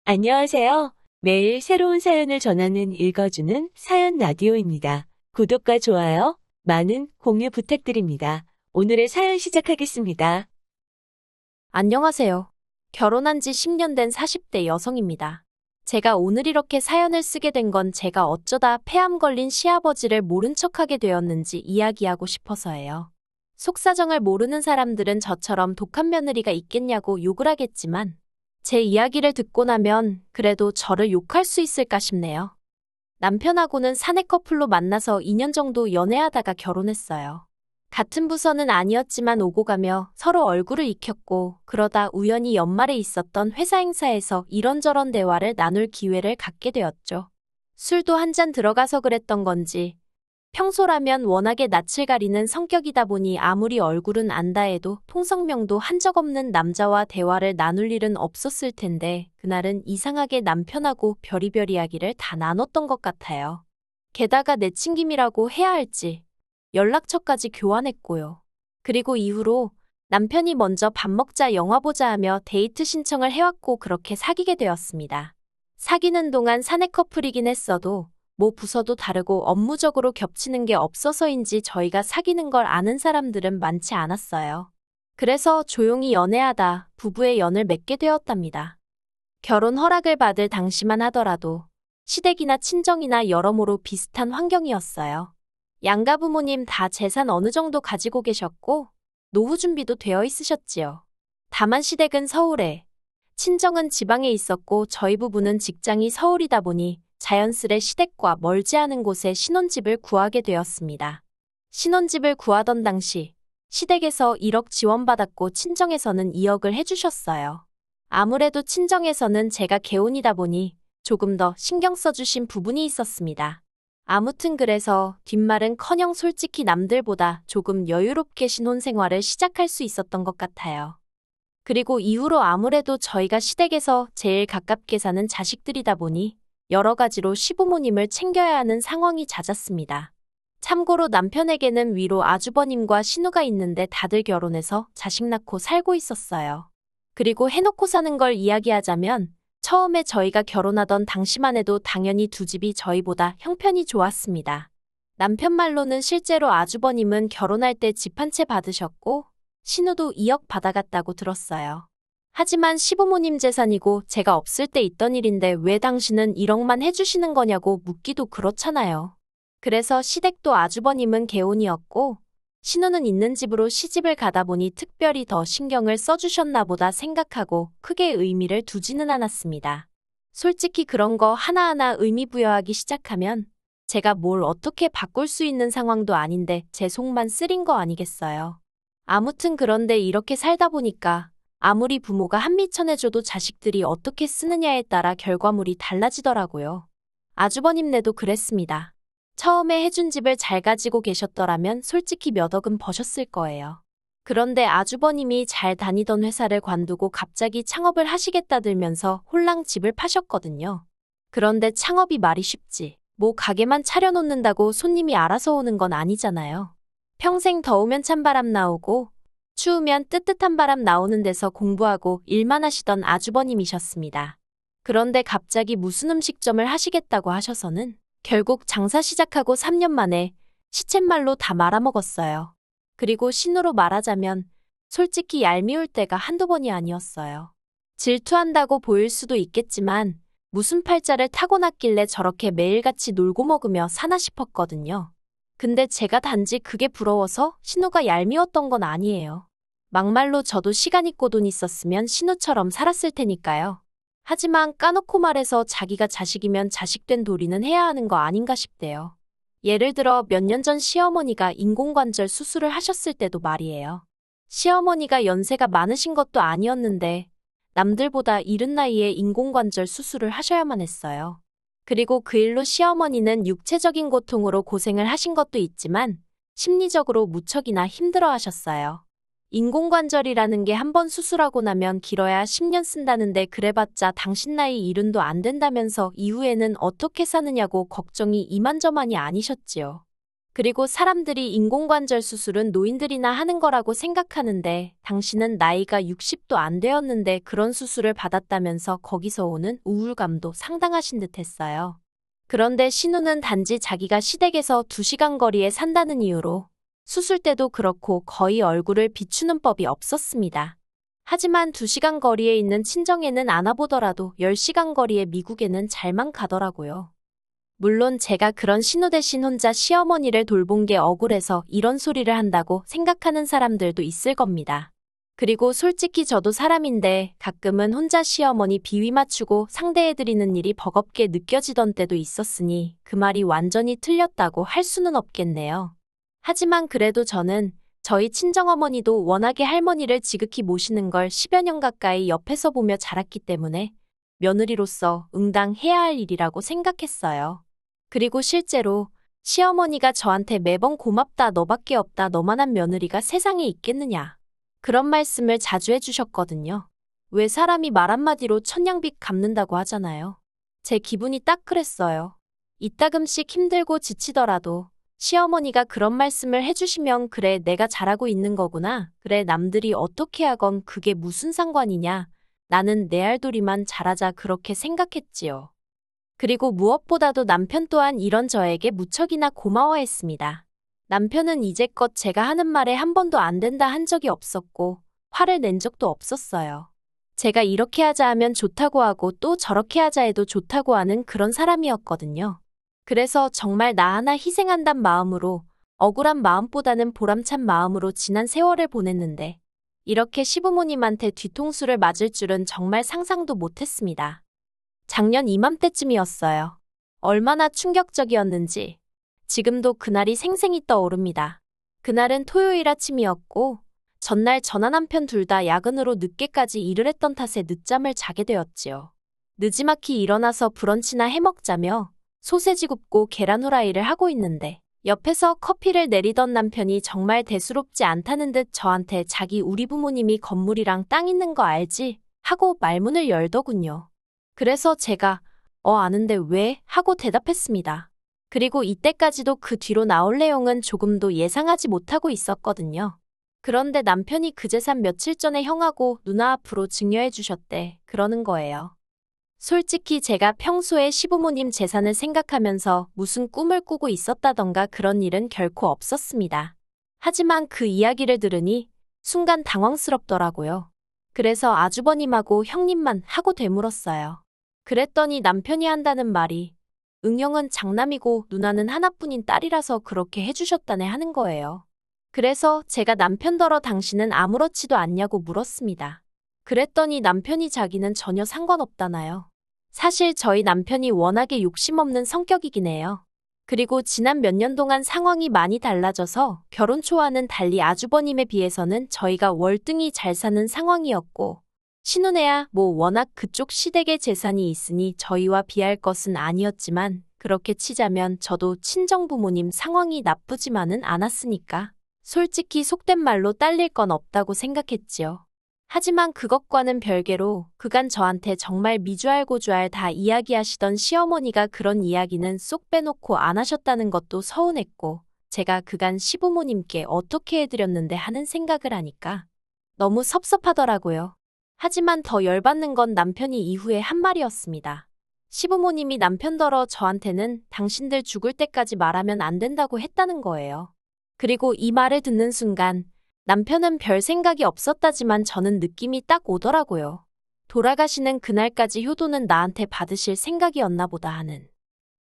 안녕하세요. 매일 새로운 사연을 전하는 읽어주는 사연 라디오입니다. 구독과 좋아요, 많은 공유 부탁드립니다. 오늘의 사연 시작하겠습니다. 안녕하세요. 결혼한 지 10년 된 40대 여성입니다. 제가 오늘 이렇게 사연을 쓰게 된 건 제가 어쩌다 폐암 걸린 시아버지를 모른 척하게 되었는지 이야기하고 싶어서예요. 속사정을 모르는 사람들은 저처럼 독한 며느리가 있겠냐고 욕을 하겠지만 제 이야기를 듣고 나면 그래도 저를 욕할 수 있을까 싶네요. 남편하고는 사내 커플로 만나서 2년 정도 연애하다가 결혼했어요. 같은 부서는 아니었지만 오고 가며 서로 얼굴을 익혔고 그러다 우연히 연말에 있었던 회사 행사에서 이런저런 대화를 나눌 기회를 갖게 되었죠. 술도 한 잔 들어가서 그랬던 건지 평소라면 워낙에 낯을 가리는 성격이다 보니 아무리 얼굴은 안다 해도 통성명도 한 적 없는 남자와 대화를 나눌 일은 없었을 텐데 그날은 이상하게 남편하고 별의별 이야기를 다 나눴던 것 같아요. 게다가 내친김이라고 해야 할지 연락처까지 교환했고요. 그리고 이후로 남편이 먼저 밥 먹자 영화 보자 하며 데이트 신청을 해왔고 그렇게 사귀게 되었습니다. 사귀는 동안 사내 커플이긴 했어도 뭐 부서도 다르고 업무적으로 겹치는 게 없어서인지 저희가 사귀는 걸 아는 사람들은 많지 않았어요. 그래서 조용히 연애하다 부부의 연을 맺게 되었답니다. 결혼 허락을 받을 당시만 하더라도 시댁이나 친정이나 여러모로 비슷한 환경이었어요. 양가 부모님 다 재산 어느 정도 가지고 계셨고 노후 준비도 되어 있으셨지요. 다만 시댁은 서울에, 친정은 지방에 있었고 저희 부부는 직장이 서울이다 보니 자연스레 시댁과 멀지 않은 곳에 신혼집을 구하게 되었습니다. 신혼집을 구하던 당시 시댁에서 1억 지원받았고 친정에서는 2억을 해주셨어요. 아무래도 친정에서는 제가 개혼이다 보니 조금 더 신경 써주신 부분이 있었습니다. 아무튼 그래서 뒷말은커녕 솔직히 남들보다 조금 여유롭게 신혼생활을 시작할 수 있었던 것 같아요. 그리고 이후로 아무래도 저희가 시댁에서 제일 가깝게 사는 자식들이다 보니 여러 가지로 시부모님을 챙겨야 하는 상황이 잦았습니다. 참고로 남편에게는 위로 아주버님과 신우가 있는데 다들 결혼해서 자식 낳고 살고 있었어요. 그리고 해놓고 사는 걸 이야기하자면 처음에 저희가 결혼하던 당시만 해도 당연히 두 집이 저희보다 형편이 좋았습니다. 남편 말로는 실제로 아주버님은 결혼할 때 집 한 채 받으셨고 신우도 2억 받아갔다고 들었어요. 하지만 시부모님 재산이고 제가 없을 때 있던 일인데 왜 당신은 1억만 해주시는 거냐고 묻기도 그렇잖아요. 그래서 시댁도 아주버님은 개혼이었고 신우는 있는 집으로 시집을 가다 보니 특별히 더 신경을 써주셨나 보다 생각하고 크게 의미를 두지는 않았습니다. 솔직히 그런 거 하나하나 의미 부여하기 시작하면 제가 뭘 어떻게 바꿀 수 있는 상황도 아닌데 제 속만 쓰린 거 아니겠어요. 아무튼 그런데 이렇게 살다 보니까 아무리 부모가 한미천해줘도 자식들이 어떻게 쓰느냐에 따라 결과물이 달라지더라고요. 아주버님네도 그랬습니다. 처음에 해준 집을 잘 가지고 계셨더라면 솔직히 몇 억은 버셨을 거예요. 그런데 아주버님이 잘 다니던 회사를 관두고 갑자기 창업을 하시겠다들면서 홀랑 집을 파셨거든요. 그런데 창업이 말이 쉽지. 뭐 가게만 차려놓는다고 손님이 알아서 오는 건 아니잖아요. 평생 더우면 찬바람 나오고 추우면 뜨뜻한 바람 나오는 데서 공부하고 일만 하시던 아주버님이셨습니다. 그런데 갑자기 무슨 음식점을 하시겠다고 하셔서는 결국 장사 시작하고 3년 만에 시쳇말로 다 말아먹었어요. 그리고 신으로 말하자면 솔직히 얄미울 때가 한두 번이 아니었어요. 질투한다고 보일 수도 있겠지만 무슨 팔자를 타고났길래 저렇게 매일같이 놀고 먹으며 사나 싶었거든요. 근데 제가 단지 그게 부러워서 신우가 얄미웠던 건 아니에요. 막말로 저도 시간 있고 돈 있었으면 신우처럼 살았을 테니까요. 하지만 까놓고 말해서 자기가 자식이면 자식된 도리는 해야 하는 거 아닌가 싶대요. 예를 들어 몇 년 전 시어머니가 인공관절 수술을 하셨을 때도 말이에요. 시어머니가 연세가 많으신 것도 아니었는데 남들보다 이른 나이에 인공관절 수술을 하셔야만 했어요. 그리고 그 일로 시어머니는 육체적인 고통으로 고생을 하신 것도 있지만 심리적으로 무척이나 힘들어 하셨어요. 인공관절이라는 게 한 번 수술하고 나면 길어야 10년 쓴다는데 그래봤자 당신 나이 70도 안 된다면서 이후에는 어떻게 사느냐고 걱정이 이만저만이 아니셨지요. 그리고 사람들이 인공관절 수술은 노인들이나 하는 거라고 생각하는데 당신은 나이가 60도 안 되었는데 그런 수술을 받았다면서 거기서 오는 우울감도 상당하신 듯 했어요. 그런데 신우는 단지 자기가 시댁에서 2시간 거리에 산다는 이유로 수술 때도 그렇고 거의 얼굴을 비추는 법이 없었습니다. 하지만 2시간 거리에 있는 친정에는 안 와보더라도 10시간 거리의 미국에는 잘만 가더라고요. 물론 제가 그런 신우 대신 혼자 시어머니를 돌본 게 억울해서 이런 소리를 한다고 생각하는 사람들도 있을 겁니다. 그리고 솔직히 저도 사람인데 가끔은 혼자 시어머니 비위 맞추고 상대해드리는 일이 버겁게 느껴지던 때도 있었으니 그 말이 완전히 틀렸다고 할 수는 없겠네요. 하지만 그래도 저는 저희 친정어머니도 워낙에 할머니를 지극히 모시는 걸 10여 년 가까이 옆에서 보며 자랐기 때문에 며느리로서 응당해야 할 일이라고 생각했어요. 그리고 실제로 시어머니가 저한테 매번 고맙다 너밖에 없다 너만한 며느리가 세상에 있겠느냐 그런 말씀을 자주 해주셨거든요. 왜 사람이 말 한마디로 천냥빚 갚는다고 하잖아요. 제 기분이 딱 그랬어요. 이따금씩 힘들고 지치더라도 시어머니가 그런 말씀을 해주시면 그래 내가 잘하고 있는 거구나. 그래 남들이 어떻게 하건 그게 무슨 상관이냐. 나는 내 알도리만 잘하자 그렇게 생각했지요. 그리고 무엇보다도 남편 또한 이런 저에게 무척이나 고마워했습니다. 남편은 이제껏 제가 하는 말에 한 번도 안 된다 한 적이 없었고 화를 낸 적도 없었어요. 제가 이렇게 하자 하면 좋다고 하고 또 저렇게 하자 해도 좋다고 하는 그런 사람이었거든요. 그래서 정말 나 하나 희생한단 마음으로 억울한 마음보다는 보람찬 마음으로 지난 세월을 보냈는데 이렇게 시부모님한테 뒤통수를 맞을 줄은 정말 상상도 못했습니다. 작년 이맘때쯤이었어요. 얼마나 충격적이었는지 지금도 그날이 생생히 떠오릅니다. 그날은 토요일 아침이었고 전날 저나 남편 둘 다 야근으로 늦게까지 일을 했던 탓에 늦잠을 자게 되었지요. 느지막이 일어나서 브런치나 해먹자며 소세지 굽고 계란 후라이를 하고 있는데 옆에서 커피를 내리던 남편이 정말 대수롭지 않다는 듯 저한테 자기 우리 부모님이 건물이랑 땅 있는 거 알지? 하고 말문을 열더군요. 그래서 제가 아는데 왜? 하고 대답했습니다. 그리고 이때까지도 그 뒤로 나올 내용은 조금도 예상하지 못하고 있었거든요. 그런데 남편이 그 재산 며칠 전에 형하고 누나 앞으로 증여해 주셨대. 그러는 거예요. 솔직히 제가 평소에 시부모님 재산을 생각하면서 무슨 꿈을 꾸고 있었다던가 그런 일은 결코 없었습니다. 하지만 그 이야기를 들으니 순간 당황스럽더라고요. 그래서 아주버님하고 형님만 하고 되물었어요. 그랬더니 남편이 한다는 말이 응영은 장남이고 누나는 하나뿐인 딸이라서 그렇게 해주셨다네 하는 거예요. 그래서 제가 남편더러 당신은 아무렇지도 않냐고 물었습니다. 그랬더니 남편이 자기는 전혀 상관없다나요. 사실 저희 남편이 워낙에 욕심 없는 성격이긴 해요. 그리고 지난 몇 년 동안 상황이 많이 달라져서 결혼 초와는 달리 아주버님에 비해서는 저희가 월등히 잘 사는 상황이었고 신혼에야 워낙 그쪽 시댁의 재산이 있으니 저희와 비할 것은 아니었지만 그렇게 치자면 저도 친정부모님 상황이 나쁘지만은 않았으니까 솔직히 속된 말로 딸릴 건 없다고 생각했지요. 하지만 그것과는 별개로 그간 저한테 정말 미주알고주알 다 이야기하시던 시어머니가 그런 이야기는 쏙 빼놓고 안 하셨다는 것도 서운했고 제가 그간 시부모님께 어떻게 해드렸는데 하는 생각을 하니까 너무 섭섭하더라고요. 하지만 더 열받는 건 남편이 이후에 한 말이었습니다. 시부모님이 남편더러 저한테는 당신들 죽을 때까지 말하면 안 된다고 했다는 거예요. 그리고 이 말을 듣는 순간 남편은 별 생각이 없었다지만 저는 느낌이 딱 오더라고요. 돌아가시는 그날까지 효도는 나한테 받으실 생각이었나 보다 하는.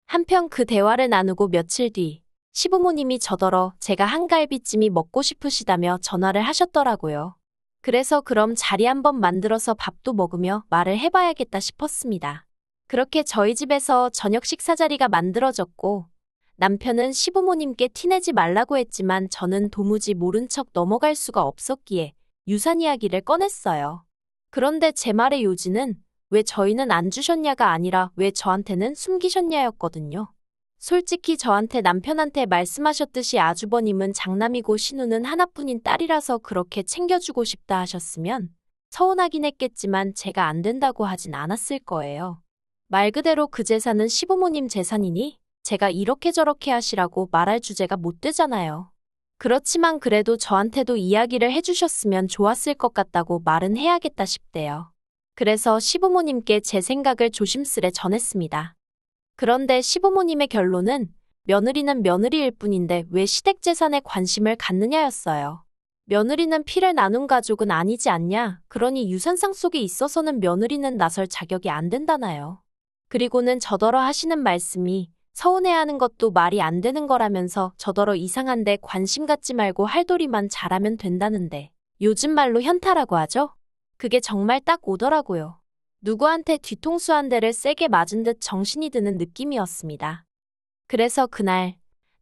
한편 그 대화를 나누고 며칠 뒤 시부모님이 저더러 제가 한갈비찜이 먹고 싶으시다며 전화를 하셨더라고요. 그래서 그럼 자리 한번 만들어서 밥도 먹으며 말을 해봐야겠다 싶었습니다. 그렇게 저희 집에서 저녁 식사 자리가 만들어졌고 남편은 시부모님께 티내지 말라고 했지만 저는 도무지 모른 척 넘어갈 수가 없었기에 유산 이야기를 꺼냈어요. 그런데 제 말의 요지는 왜 저희는 안 주셨냐가 아니라 왜 저한테는 숨기셨냐였거든요. 솔직히 저한테 남편한테 말씀하셨듯이 아주버님은 장남이고 신우는 하나뿐인 딸이라서 그렇게 챙겨주고 싶다 하셨으면 서운하긴 했겠지만 제가 안 된다고 하진 않았을 거예요. 말 그대로 그 재산은 시부모님 재산이니 제가 이렇게 저렇게 하시라고 말할 주제가 못 되잖아요. 그렇지만 그래도 저한테도 이야기를 해주셨으면 좋았을 것 같다고 말은 해야겠다 싶대요. 그래서 시부모님께 제 생각을 조심스레 전했습니다. 그런데 시부모님의 결론은 며느리는 며느리일 뿐인데 왜 시댁재산에 관심을 갖느냐였어요. 며느리는 피를 나눈 가족은 아니지 않냐? 그러니 유산상 속에 있어서는 며느리는 나설 자격이 안 된다나요. 그리고는 저더러 하시는 말씀이 서운해하는 것도 말이 안 되는 거라면서 저더러 이상한데 관심 갖지 말고 할도리만 잘하면 된다는데 요즘 말로 현타라고 하죠? 그게 정말 딱 오더라고요. 누구한테 뒤통수 한 대를 세게 맞은 듯 정신이 드는 느낌이었습니다. 그래서 그날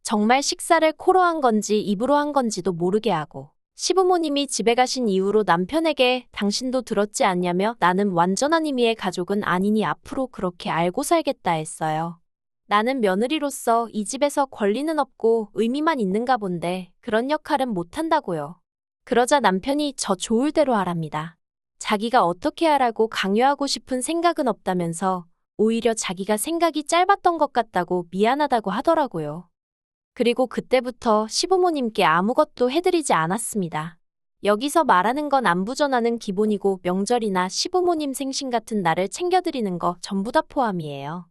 정말 식사를 코로 한 건지 입으로 한 건지도 모르게 하고 시부모님이 집에 가신 이후로 남편에게 당신도 들었지 않냐며 나는 완전한 의미의 가족은 아니니 앞으로 그렇게 알고 살겠다 했어요. 나는 며느리로서 이 집에서 권리는 없고 의미만 있는가 본데 그런 역할은 못한다고요. 그러자 남편이 저 좋을 대로 하랍니다. 자기가 어떻게 하라고 강요하고 싶은 생각은 없다면서 오히려 자기가 생각이 짧았던 것 같다고 미안하다고 하더라고요. 그리고 그때부터 시부모님께 아무것도 해드리지 않았습니다. 여기서 말하는 건 안부 전화는 기본이고 명절이나 시부모님 생신 같은 날을 챙겨드리는 거 전부 다 포함이에요.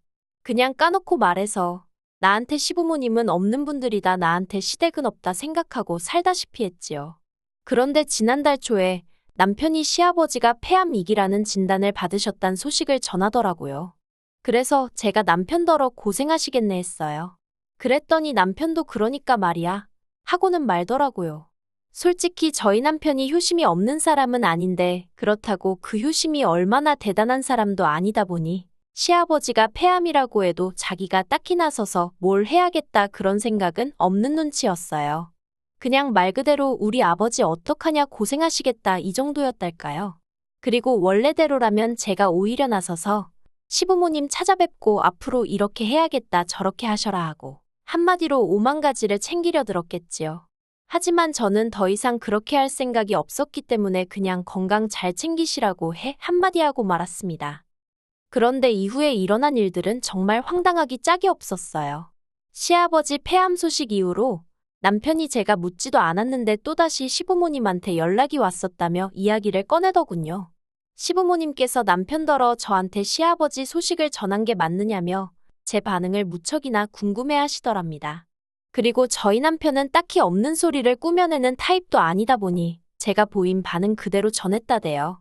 그냥 까놓고 말해서 나한테 시부모님은 없는 분들이다 나한테 시댁은 없다 생각하고 살다시피 했지요. 그런데 지난달 초에 남편이 시아버지가 폐암2기라는 진단을 받으셨단 소식을 전하더라고요. 그래서 제가 남편더러 고생하시겠네 했어요. 그랬더니 남편도 그러니까 말이야 하고는 말더라고요. 솔직히 저희 남편이 효심이 없는 사람은 아닌데 그렇다고 그 효심이 얼마나 대단한 사람도 아니다 보니 시아버지가 폐암이라고 해도 자기가 딱히 나서서 뭘 해야겠다 그런 생각은 없는 눈치였어요. 그냥 말 그대로 우리 아버지 어떡하냐 고생하시겠다 이 정도였달까요. 그리고 원래대로라면 제가 오히려 나서서 시부모님 찾아뵙고 앞으로 이렇게 해야겠다 저렇게 하셔라 하고 한마디로 5만 가지를 챙기려 들었겠지요. 하지만 저는 더 이상 그렇게 할 생각이 없었기 때문에 그냥 건강 잘 챙기시라고 해 한마디 하고 말았습니다. 그런데 이후에 일어난 일들은 정말 황당하기 짝이 없었어요. 시아버지 폐암 소식 이후로 남편이 제가 묻지도 않았는데 또다시 시부모님한테 연락이 왔었다며 이야기를 꺼내더군요. 시부모님께서 남편더러 저한테 시아버지 소식을 전한 게 맞느냐며 제 반응을 무척이나 궁금해하시더랍니다. 그리고 저희 남편은 딱히 없는 소리를 꾸며내는 타입도 아니다 보니 제가 보인 반응 그대로 전했다대요.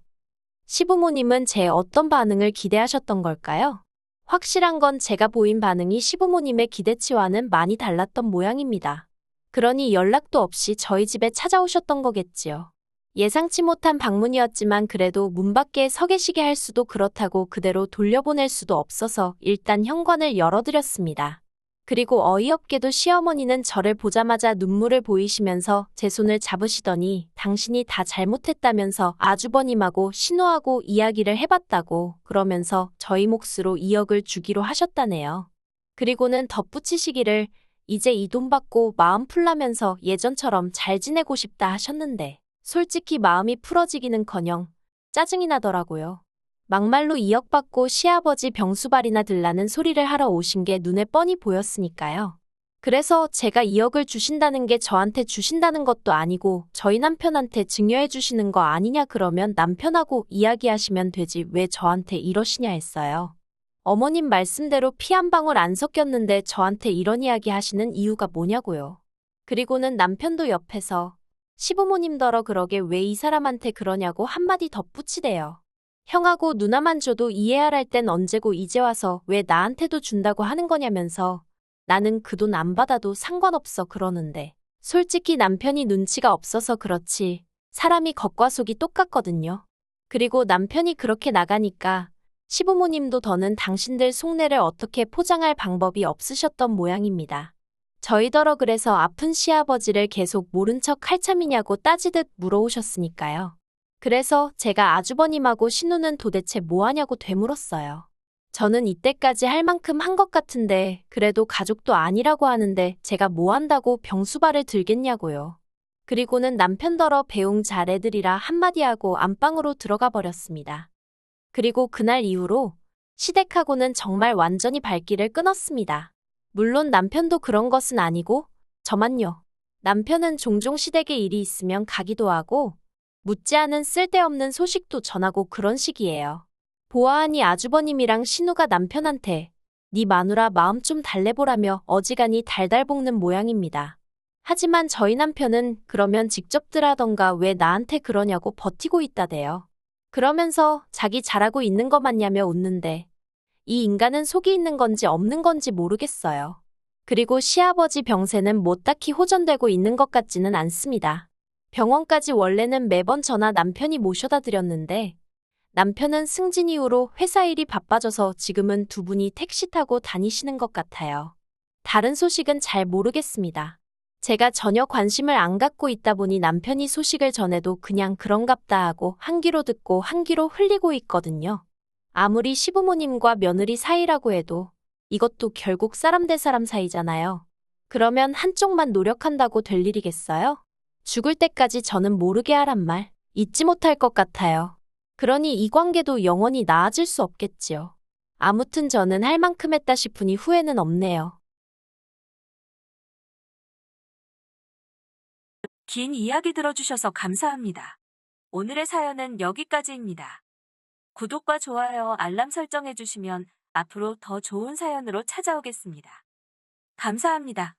시부모님은 제 어떤 반응을 기대하셨던 걸까요? 확실한 건 제가 보인 반응이 시부모님의 기대치와는 많이 달랐던 모양입니다. 그러니 연락도 없이 저희 집에 찾아오셨던 거겠지요. 예상치 못한 방문이었지만 그래도 문 밖에 서 계시게 할 수도 그렇다고 그대로 돌려보낼 수도 없어서 일단 현관을 열어드렸습니다. 그리고 어이없게도 시어머니는 저를 보자마자 눈물을 보이시면서 제 손을 잡으시더니 당신이 다 잘못했다면서 아주버님하고 신호하고 이야기를 해봤다고 그러면서 저희 몫으로 2억을 주기로 하셨다네요. 그리고는 덧붙이시기를 이제 이 돈 받고 마음 풀라면서 예전처럼 잘 지내고 싶다 하셨는데 솔직히 마음이 풀어지기는커녕 짜증이 나더라고요. 막말로 2억 받고 시아버지 병수발이나 들라는 소리를 하러 오신 게 눈에 뻔히 보였으니까요. 그래서 제가 2억을 주신다는 게 저한테 주신다는 것도 아니고 저희 남편한테 증여해 주시는 거 아니냐 그러면 남편하고 이야기하시면 되지 왜 저한테 이러시냐 했어요. 어머님 말씀대로 피 한 방울 안 섞였는데 저한테 이런 이야기 하시는 이유가 뭐냐고요. 그리고는 남편도 옆에서 시부모님더러 그러게 왜 이 사람한테 그러냐고 한마디 덧붙이대요. 형하고 누나만 줘도 이해할 땐 언제고 이제 와서 왜 나한테도 준다고 하는 거냐면서 나는 그 돈 안 받아도 상관없어 그러는데 솔직히 남편이 눈치가 없어서 그렇지 사람이 겉과 속이 똑같거든요. 그리고 남편이 그렇게 나가니까 시부모님도 더는 당신들 속내를 어떻게 포장할 방법이 없으셨던 모양입니다. 저희더러 그래서 아픈 시아버지를 계속 모른 척 할 참이냐고 따지듯 물어오셨으니까요. 그래서 제가 아주버님하고 신우는 도대체 뭐하냐고 되물었어요. 저는 이때까지 할 만큼 한 것 같은데 그래도 가족도 아니라고 하는데 제가 뭐 한다고 병수발을 들겠냐고요. 그리고는 남편더러 배웅 잘해드리라 한마디 하고 안방으로 들어가 버렸습니다. 그리고 그날 이후로 시댁하고는 정말 완전히 발길을 끊었습니다. 물론 남편도 그런 것은 아니고 저만요. 남편은 종종 시댁에 일이 있으면 가기도 하고 묻지 않은 쓸데없는 소식도 전하고 그런 식이에요. 보아하니 아주버님이랑 신우가 남편한테 네 마누라 마음 좀 달래보라며 어지간히 달달 볶는 모양입니다. 하지만 저희 남편은 그러면 직접들 하던가 왜 나한테 그러냐고 버티고 있다대요. 그러면서 자기 잘하고 있는 거 맞냐며 웃는데 이 인간은 속이 있는 건지 없는 건지 모르겠어요. 그리고 시아버지 병세는 뭐 딱히 호전되고 있는 것 같지는 않습니다. 병원까지 원래는 매번 저나 남편이 모셔다 드렸는데 남편은 승진 이후로 회사 일이 바빠져서 지금은 두 분이 택시 타고 다니시는 것 같아요. 다른 소식은 잘 모르겠습니다. 제가 전혀 관심을 안 갖고 있다 보니 남편이 소식을 전해도 그냥 그런갑다 하고 한 귀로 듣고 한 귀로 흘리고 있거든요. 아무리 시부모님과 며느리 사이라고 해도 이것도 결국 사람 대 사람 사이잖아요. 그러면 한쪽만 노력한다고 될 일이겠어요? 죽을 때까지 저는 모르게 하란 말 잊지 못할 것 같아요. 그러니 이 관계도 영원히 나아질 수 없겠지요. 아무튼 저는 할 만큼 했다 싶으니 후회는 없네요. 긴 이야기 들어주셔서 감사합니다. 오늘의 사연은 여기까지입니다. 구독과 좋아요, 알람 설정해주시면 앞으로 더 좋은 사연으로 찾아오겠습니다. 감사합니다.